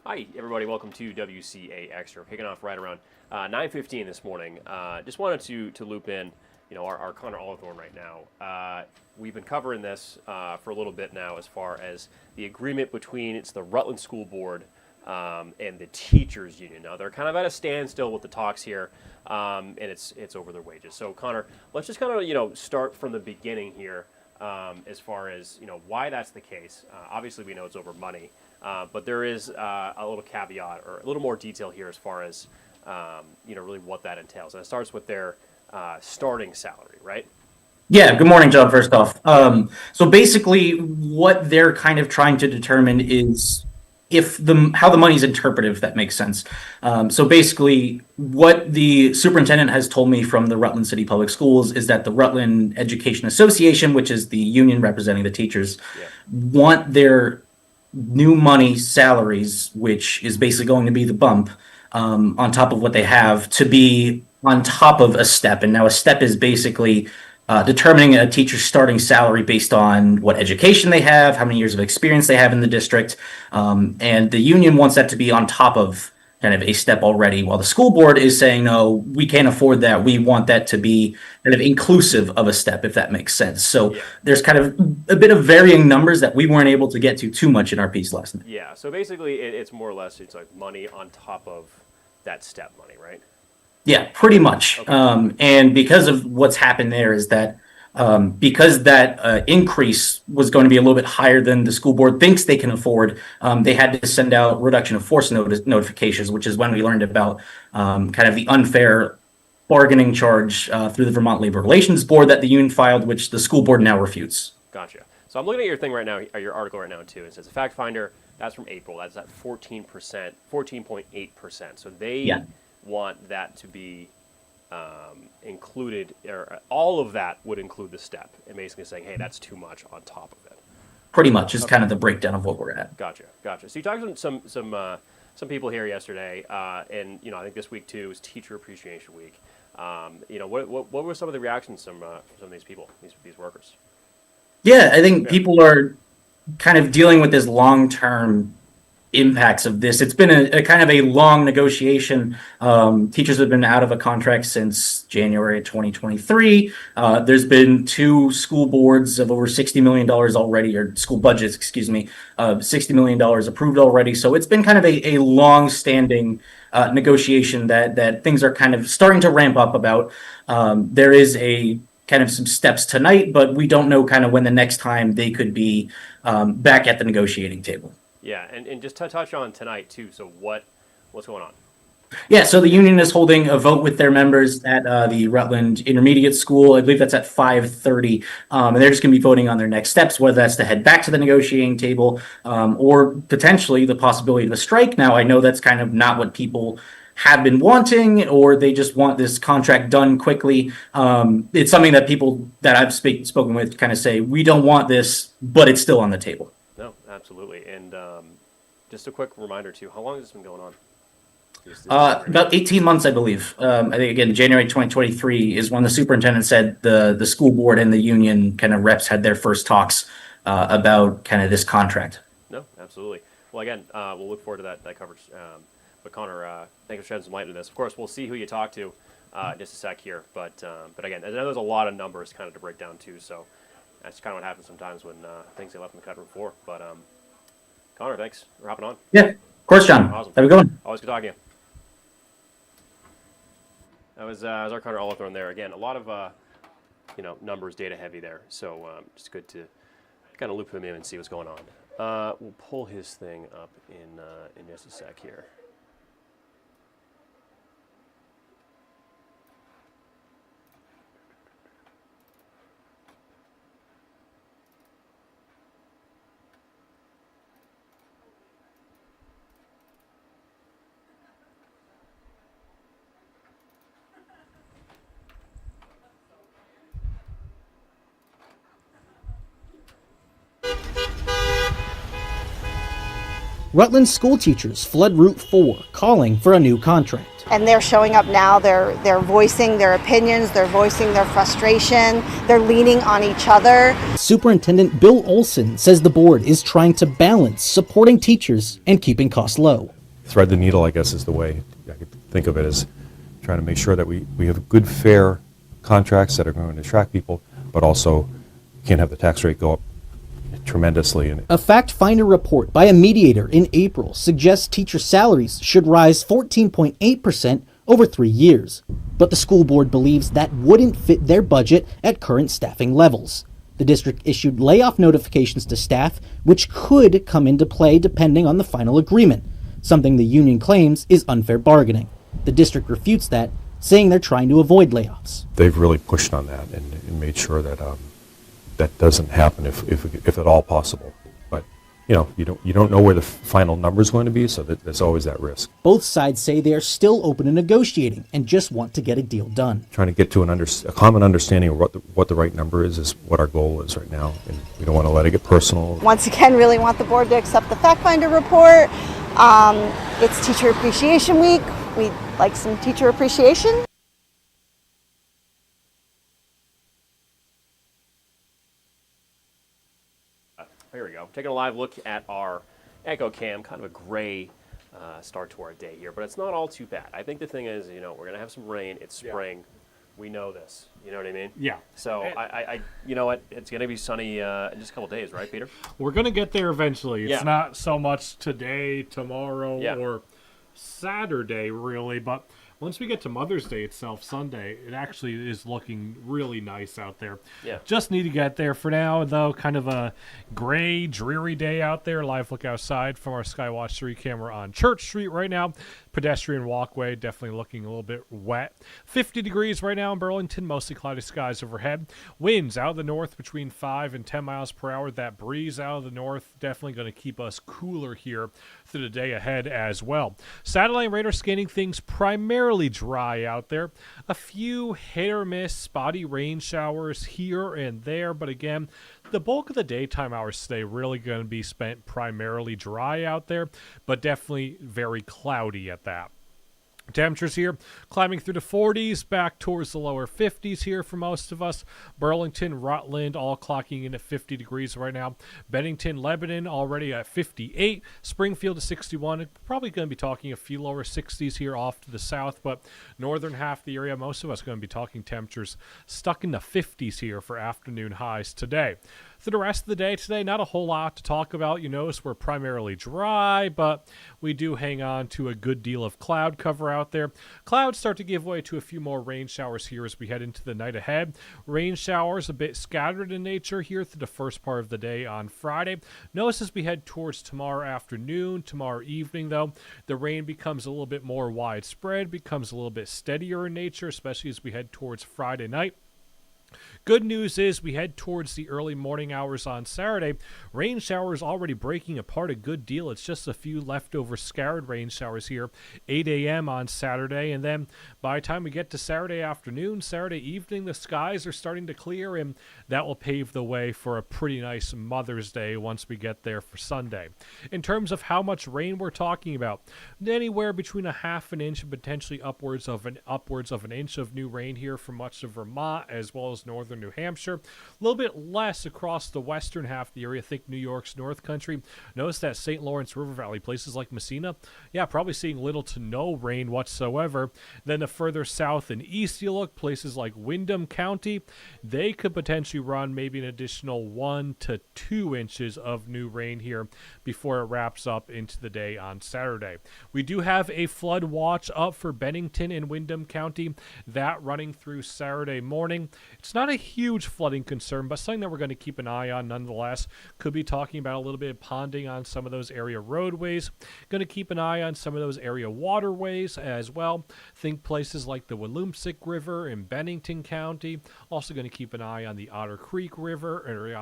Hi, everybody. Welcome to WCAX. We're kicking off right around 9:15 this morning. Just wanted to loop in, our Connor Olithorn right now. We've been covering this for a little bit now, as far as the agreement between the Rutland School Board and the teachers union. Now they're kind of at a standstill with the talks here, and it's over their wages. So Connor, let's just kind of start from the beginning here, as far as why that's the case. Obviously, we know it's over money. But there is a little caveat or a little more detail here as far as, really what that entails. And it starts with their starting salary, right? Yeah, good morning, John, first off. So basically what they're kind of trying to determine is if how the money's interpreted, if that makes sense. So basically what the superintendent has told me from the Rutland City Public Schools is that the Rutland Education Association, which is the union representing the teachers, Yeah. want their new money salaries, which is basically going to be the bump on top of what they have, to be on top of a step. And now a step is basically determining a teacher's starting salary based on what education they have, how many years of experience they have in the district. And the union wants that to be on top of kind of a step already, while the school board is saying, no, we can't afford that. We want that to be kind of inclusive of a step, if that makes sense. So Yeah. there's kind of a bit of varying numbers that we weren't able to get to too much in our piece last night. Yeah. So basically, it's more or less like money on top of that step money, right? Yeah, pretty much. Okay. And because of what's happened there is that because that increase was going to be a little bit higher than the school board thinks they can afford, they had to send out reduction of force notifications, which is when we learned about kind of the unfair bargaining charge through the Vermont Labor Relations Board that the union filed, which the school board now refutes. Gotcha. So I'm looking at your thing right now, or your article right now too. It says a fact finder. That's from April. That's at 14%, 14.8%. So they Yeah. want that to be included, or all of that would include the step, and basically saying, hey, that's too much on top of it. Pretty much is Okay. kind of the breakdown of what we're at. Gotcha. So you talked to some people here yesterday, and I think this week too is Teacher Appreciation Week. What were some of the reactions from some of these people, these workers? Yeah, I think Yeah. people are kind of dealing with this long-term impacts of this. It's been a kind of a long negotiation. Teachers have been out of a contract since January 2023. There's been two school boards of over $60 million already, or school budgets, excuse me, $60 million approved already. So it's been kind of a long-standing negotiation that things are kind of starting to ramp up about. There is a kind of some steps tonight, but we don't know kind of when the next time they could be back at the negotiating table. Yeah, and just to touch on tonight too. So what's going on? Yeah, so the union is holding a vote with their members at the Rutland Intermediate School. I believe that's at 5:30, and they're just going to be voting on their next steps, whether that's to head back to the negotiating table or potentially the possibility of a strike. Now, I know that's kind of not what people have been wanting, or they just want this contract done quickly. It's something that people that I've spoken with kind of say, we don't want this, but it's still on the table. No, absolutely. And just a quick reminder too. How long has this been going on? About 18 months, I believe. I think, again, January 2023 is when the superintendent said the school board and the union kind of reps had their first talks about kind of this contract. No, absolutely. Well, again, we'll look forward to that coverage. But Connor, thanks for shedding some light into this. Of course, we'll see who you talk to in just a sec here. But again, I know there's a lot of numbers kind of to break down too. So that's kind of what happens sometimes when things get left in the cut room floor. But Connor, thanks for hopping on. Yeah, of course, John. Awesome. Have a good one. Always good talking to you. That was our Connor Olithorn there. Again, a lot of numbers, data heavy there. So just good to kind of loop him in and see what's going on. We'll pull his thing up in just a sec here. Rutland school teachers flood Route 4, calling for a new contract. And they're showing up now, they're voicing their opinions, they're voicing their frustration, they're leaning on each other. Superintendent Bill Olson says the board is trying to balance supporting teachers and keeping costs low. Thread the needle, I guess, is the way I could think of it, as trying to make sure that we have good, fair contracts that are going to attract people, but also can't have the tax rate go up tremendously. A fact finder report by a mediator in April suggests teacher salaries should rise 14.8% over 3 years. But the school board believes that wouldn't fit their budget at current staffing levels. The district issued layoff notifications to staff, which could come into play depending on the final agreement, something the union claims is unfair bargaining. The district refutes that, saying they're trying to avoid layoffs. They've really pushed on that and made sure that that doesn't happen if at all possible. But you don't know where the final number is going to be, so there's always that risk. Both sides say they are still open to negotiating and just want to get a deal done. Trying to get to a common understanding of what the right number is what our goal is right now, and we don't want to let it get personal. Once again, really want the board to accept the fact finder report. It's Teacher Appreciation Week. We'd like some teacher appreciation. Here we go. Taking a live look at our Echo Cam, kind of a gray start to our day here, but it's not all too bad. I think the thing is, we're going to have some rain. It's spring. Yeah. We know this. You know what I mean? Yeah. So I you know what? It's going to be sunny in just a couple days, right, Peter? We're going to get there eventually. It's not so much today, tomorrow, or Saturday, really, but once we get to Mother's Day itself, Sunday, it actually is looking really nice out there. Yeah. Just need to get there. For now, though, kind of a gray, dreary day out there. Live look outside from our Skywatch 3 camera on Church Street right now. Pedestrian walkway definitely looking a little bit wet. 50 degrees right now in Burlington, mostly cloudy skies overhead. Winds out of the north between 5 and 10 miles per hour. That breeze out of the north definitely going to keep us cooler here through the day ahead as well. Satellite radar scanning things primarily dry out there. A few hit or miss spotty rain showers here and there, but again, the bulk of the daytime hours today really going to be spent primarily dry out there, but definitely very cloudy at that. Temperatures here climbing through the 40s, back towards the lower 50s here for most of us. Burlington, Rutland, all clocking in at 50 degrees right now. Bennington, Lebanon, already at 58. Springfield to 61. Probably going to be talking a few lower 60s here off to the south, but northern half of the area, most of us going to be talking temperatures stuck in the 50s here for afternoon highs today. Through the rest of the day today, not a whole lot to talk about. You notice we're primarily dry, but we do hang on to a good deal of cloud cover out there. Clouds start to give way to a few more rain showers here as we head into the night ahead. Rain showers a bit scattered in nature here through the first part of the day on Friday. Notice as we head towards tomorrow afternoon, tomorrow evening, though, the rain becomes a little bit more widespread, becomes a little bit steadier in nature, especially as we head towards Friday night. Good news is we head towards the early morning hours on Saturday. Rain showers already breaking apart a good deal. It's just a few leftover scattered rain showers here, 8 a.m. on Saturday. And then by the time we get to Saturday afternoon, Saturday evening, the skies are starting to clear, and that will pave the way for a pretty nice Mother's Day once we get there for Sunday. In terms of how much rain we're talking about, anywhere between a half an inch and potentially upwards of an inch of new rain here for much of Vermont as well as northern New Hampshire. A little bit less across the western half of the area. Think New York's North Country. Notice that St. Lawrence River Valley, places like Messina, probably seeing little to no rain whatsoever. Then the further south and east you look, places like Windham County, they could potentially run maybe an additional 1 to 2 inches of new rain here before it wraps up into the day on Saturday. We do have a flood watch up for Bennington and Windham County, that running through Saturday morning. It's not a huge flooding concern, but something that we're going to keep an eye on nonetheless. Could be talking about a little bit of ponding on some of those area roadways. Going to keep an eye on some of those area waterways as well. Think places like the Willoomsic River in Bennington County. Also going to keep an eye on the Otter Creek River,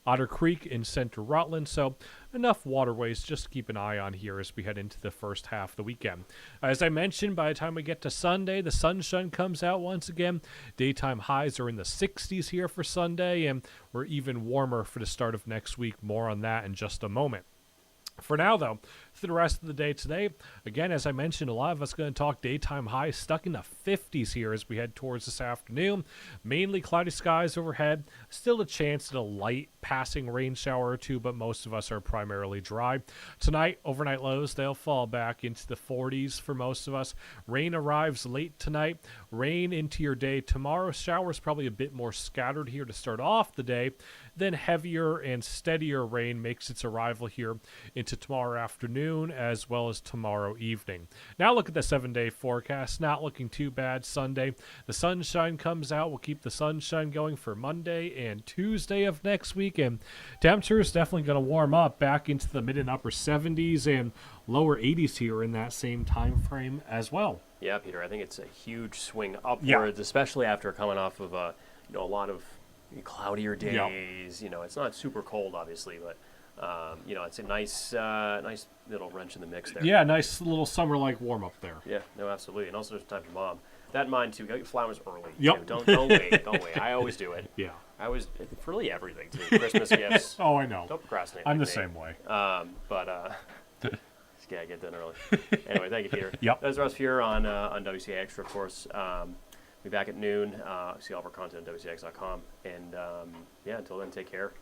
Otter Creek in Central Rutland. So enough waterways just to keep an eye on here as we head into the first half of the weekend. As I mentioned, by the time we get to Sunday, the sunshine comes out once again. Daytime highs are in the 60s here for Sunday, and we're even warmer for the start of next week. More on that in just a moment. For now, though, through the rest of the day today, again, as I mentioned, a lot of us going to talk daytime highs stuck in the 50s here as we head towards this afternoon. Mainly cloudy skies overhead. Still a chance at a light passing rain shower or two, but most of us are primarily dry. Tonight, overnight lows, they'll fall back into the 40s for most of us. Rain arrives late tonight. Rain into your day tomorrow. Showers probably a bit more scattered here to start off the day. Then heavier and steadier rain makes its arrival here into tomorrow afternoon as well as tomorrow evening. Now look at the 7-day forecast. Not looking too bad Sunday. The sunshine comes out. We'll keep the sunshine going for Monday and Tuesday of next week. And temperature is definitely going to warm up back into the mid and upper 70s and lower 80s here in that same time frame as well. Yeah, Peter, I think it's a huge swing upwards, especially after coming off of a lot of cloudier days. It's not super cold, obviously, but it's a nice little wrench in the mix there. Yeah, nice little summer-like warm up there. Yeah, no, absolutely, and also there's time for Mom. That in mind too. Get your flowers early. Yep. Too. Don't wait. Don't wait. I always do it. Yeah. I always for really everything too. Christmas gifts. Oh, I know. Don't procrastinate. I'm like the me. same way. Yeah, get done early. Anyway, thank you, Peter. Yep. Those are us here on WCAX, of course. Be back at noon. See all of our content at WCAX.com. And until then, take care.